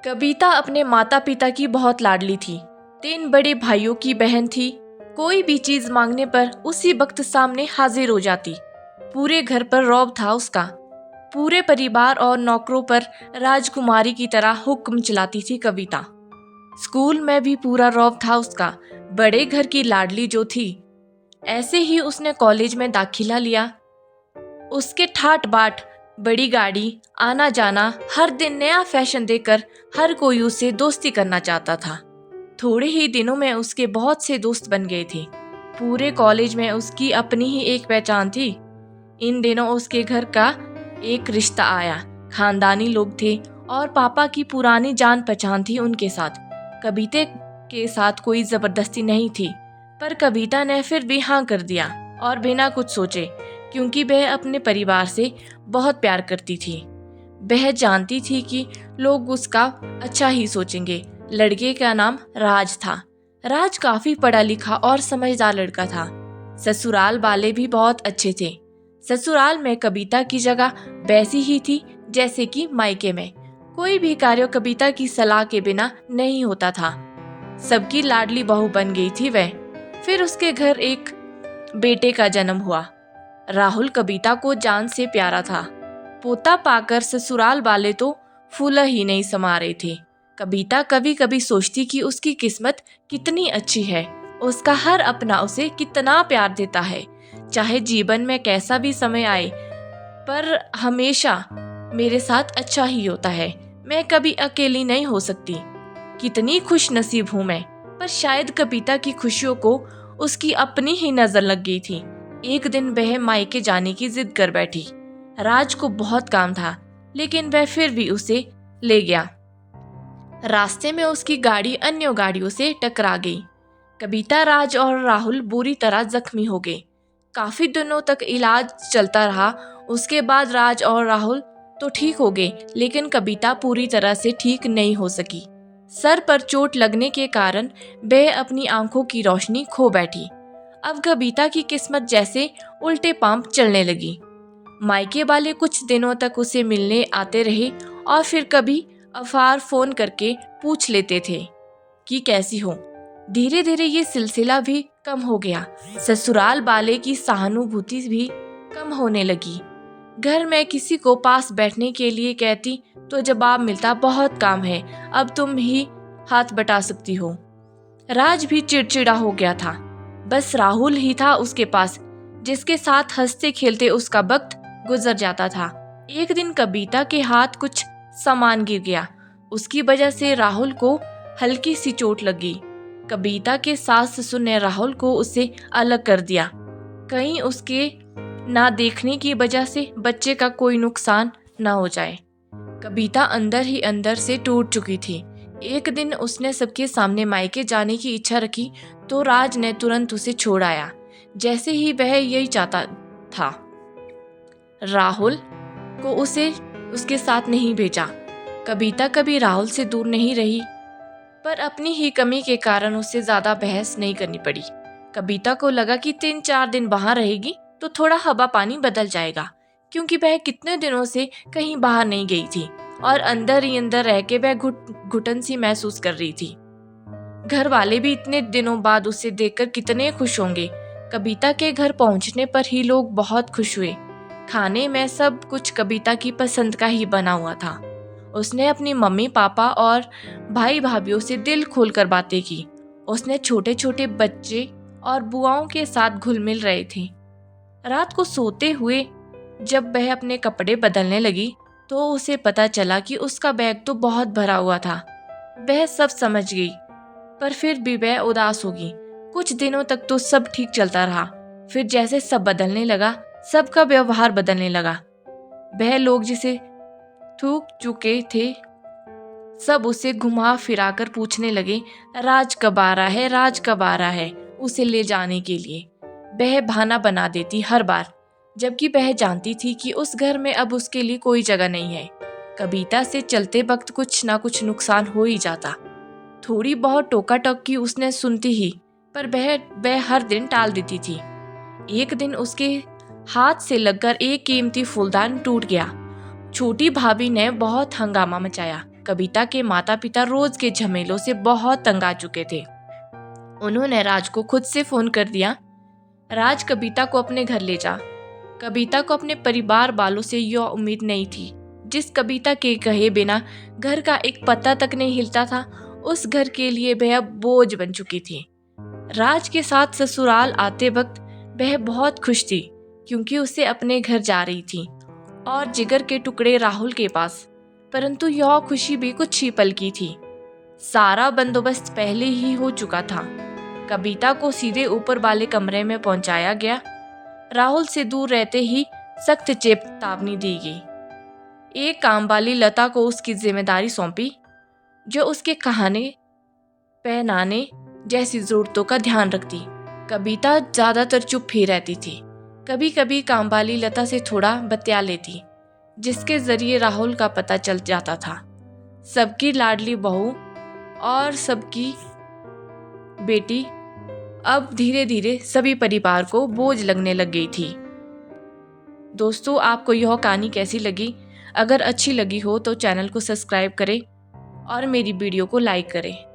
कविता अपने माता पिता की बहुत लाडली थी। 3 बड़े भाइयों की बहन थी। कोई भी चीज मांगने पर उसी वक्त सामने हाजिर हो जाती। पूरे घर पर रौब था उसका। पूरे परिवार और नौकरों पर राजकुमारी की तरह हुक्म चलाती थी कविता। स्कूल में भी पूरा रौब था उसका। बड़े घर की लाडली जो थी। ऐसे ही उसने कॉलेज में दाखिला लिया। उसके ठाट बाट, बड़ी गाड़ी, आना जाना, हर दिन नया फैशन देकर हर कोई उससे दोस्ती करना चाहता था। थोड़े ही दिनों में उसके बहुत से दोस्त बन गए थे। पूरे कॉलेज में उसकी अपनी ही एक पहचान थी। इन दिनों उसके घर का एक रिश्ता आया। खानदानी लोग थे और पापा की पुरानी जान पहचान थी उनके साथ। कविता के साथ कोई जबरदस्ती नहीं थी, पर कविता ने फिर भी हाँ कर दिया, और बिना कुछ सोचे, क्योंकि वह अपने परिवार से बहुत प्यार करती थी। वह जानती थी कि लोग उसका अच्छा ही सोचेंगे। लड़के का नाम राज था। राज काफी पढ़ा लिखा और समझदार लड़का था। ससुराल वाले भी बहुत अच्छे थे। ससुराल में कविता की जगह वैसी ही थी जैसे कि मायके में। कोई भी कार्य कविता की सलाह के बिना नहीं होता था। सबकी लाडली बहू बन गई थी वह। फिर उसके घर एक बेटे का जन्म हुआ। राहुल कविता को जान से प्यारा था। पोता पाकर ससुराल वाले तो फूला ही नहीं समा रहे थे। कविता कभी कभी सोचती कि उसकी किस्मत कितनी अच्छी है। उसका हर अपना उसे कितना प्यार देता है। चाहे जीवन में कैसा भी समय आए, पर हमेशा मेरे साथ अच्छा ही होता है। मैं कभी अकेली नहीं हो सकती। कितनी खुश नसीब हूँ मैं। पर शायद कविता की खुशियों को उसकी अपनी ही नजर लग गई थी। एक दिन वह मायके जाने की जिद कर बैठी। राज को बहुत काम था, लेकिन वह फिर भी उसे ले गया। रास्ते में उसकी गाड़ी अन्य गाड़ियों से टकरा गई। कविता, राज और राहुल बुरी तरह जख्मी हो गए। काफी दिनों तक इलाज चलता रहा। उसके बाद राज और राहुल तो ठीक हो गए, लेकिन कविता पूरी तरह से ठीक नहीं हो सकी। सर पर चोट लगने के कारण वह अपनी आंखों की रोशनी खो बैठी। अब कविता की किस्मत जैसे उल्टे पांव चलने लगी। मायके वाले कुछ दिनों तक उसे मिलने आते रहे और फिर कभी अफार फोन करके पूछ लेते थे कि कैसी हो। धीरे धीरे ये सिलसिला भी कम हो गया। ससुराल वाले की सहानुभूति भी कम होने लगी। घर में किसी को पास बैठने के लिए कहती तो जवाब मिलता, बहुत काम है, अब तुम ही हाथ बटा सकती हो। राज भी चिड़चिड़ा हो गया था। बस राहुल ही था उसके पास, जिसके साथ हंसते खेलते उसका वक्त गुजर जाता था। एक दिन कविता के हाथ कुछ सामान गिर गया। उसकी वजह से राहुल को हल्की सी चोट लगी। कविता के सास ससुर ने राहुल को उससे अलग कर दिया। कहीं उसके ना देखने की वजह से बच्चे का कोई नुकसान ना हो जाए। कविता अंदर ही अंदर से टूट चुकी थी। एक दिन उसने सबके सामने मायके जाने की इच्छा रखी तो राज ने तुरंत उसे छोड़ आया, जैसे ही वह यही चाहता था। राहुल को उसे उसके साथ नहीं भेजा। कविता कभी राहुल से दूर नहीं रही, पर अपनी ही कमी के कारण उससे ज्यादा बहस नहीं करनी पड़ी। कविता को लगा कि 3-4 दिन वहां रहेगी तो थोड़ा हवा पानी बदल जाएगा, क्योंकि वह कितने दिनों से कहीं बाहर नहीं गई थी और अंदर ही अंदर रह के वह घुटन सी महसूस कर रही थी। घर वाले भी इतने दिनों बाद उसे देखकर कितने खुश होंगे। कविता के घर पहुंचने पर ही लोग बहुत खुश हुए। खाने में सब कुछ कविता की पसंद का ही बना हुआ था। उसने अपनी मम्मी पापा और भाई भाभीयों से दिल खोलकर बातें की। उसने छोटे छोटे बच्चे और बुआओं के साथ घुल मिल रहे थे। रात को सोते हुए जब वह अपने कपड़े बदलने लगी तो उसे पता चला कि उसका बैग तो बहुत भरा हुआ था। वह सब समझ गई, पर फिर भी वह उदास होगी। कुछ दिनों तक तो सब ठीक चलता रहा। फिर जैसे सब बदलने लगा, सबका व्यवहार बदलने लगा। वह लोग जिसे थूक चुके थे सब उसे घुमा फिराकर पूछने लगे, राज कब आ रहा है, राज कब आ रहा है, उसे ले जाने के लिए। वह बहाना बना देती हर बार, जबकि वह जानती थी कि उस घर में अब उसके लिए कोई जगह नहीं है। कविता से चलते वक्त कुछ ना कुछ नुकसान हो ही जाता। थोड़ी बहुत टोका टोकी उसने सुनती ही, पर वह हर दिन टाल देती थी। एक दिन उसके हाथ से लगकर एक कीमती फूलदान टूट गया। छोटी भाभी ने बहुत हंगामा मचाया। कविता के माता पिता रोज के झमेलों से बहुत तंग आ चुके थे। उन्होंने राज को खुद से फोन कर दिया। राज कविता को अपने घर ले जा। कविता को अपने परिवार वालों से यह उम्मीद नहीं थी। जिस कविता के कहे बिना घर का एक पत्ता तक नहीं हिलता था, उस घर के लिए वह बोझ बन चुकी थी। राज के साथ ससुराल आते वक्त वह बहुत खुश थी, क्योंकि उसे अपने घर जा रही थी और जिगर के टुकड़े राहुल के पास। परंतु यह खुशी भी कुछ ही पल की थी। सारा बंदोबस्त पहले ही हो चुका था। कविता को सीधे ऊपर वाले कमरे में पहुंचाया गया। राहुल से दूर रहते ही सख्त चेतावनी दी गई। एक काम वाली लता को उसकी जिम्मेदारी सौंपी, जो उसके खाने पहनाने जैसी जरूरतों का ध्यान रखती। कविता ज्यादातर चुप ही रहती थी। कभी कभी काम वाली लता से थोड़ा बतिया लेती, जिसके जरिए राहुल का पता चल जाता था। सबकी लाडली बहू और सबकी बेटी अब धीरे धीरे सभी परिवार को बोझ लगने लग गई थी। दोस्तों, आपको यह कहानी कैसी लगी? अगर अच्छी लगी हो तो चैनल को सब्सक्राइब करें और मेरी वीडियो को लाइक करें।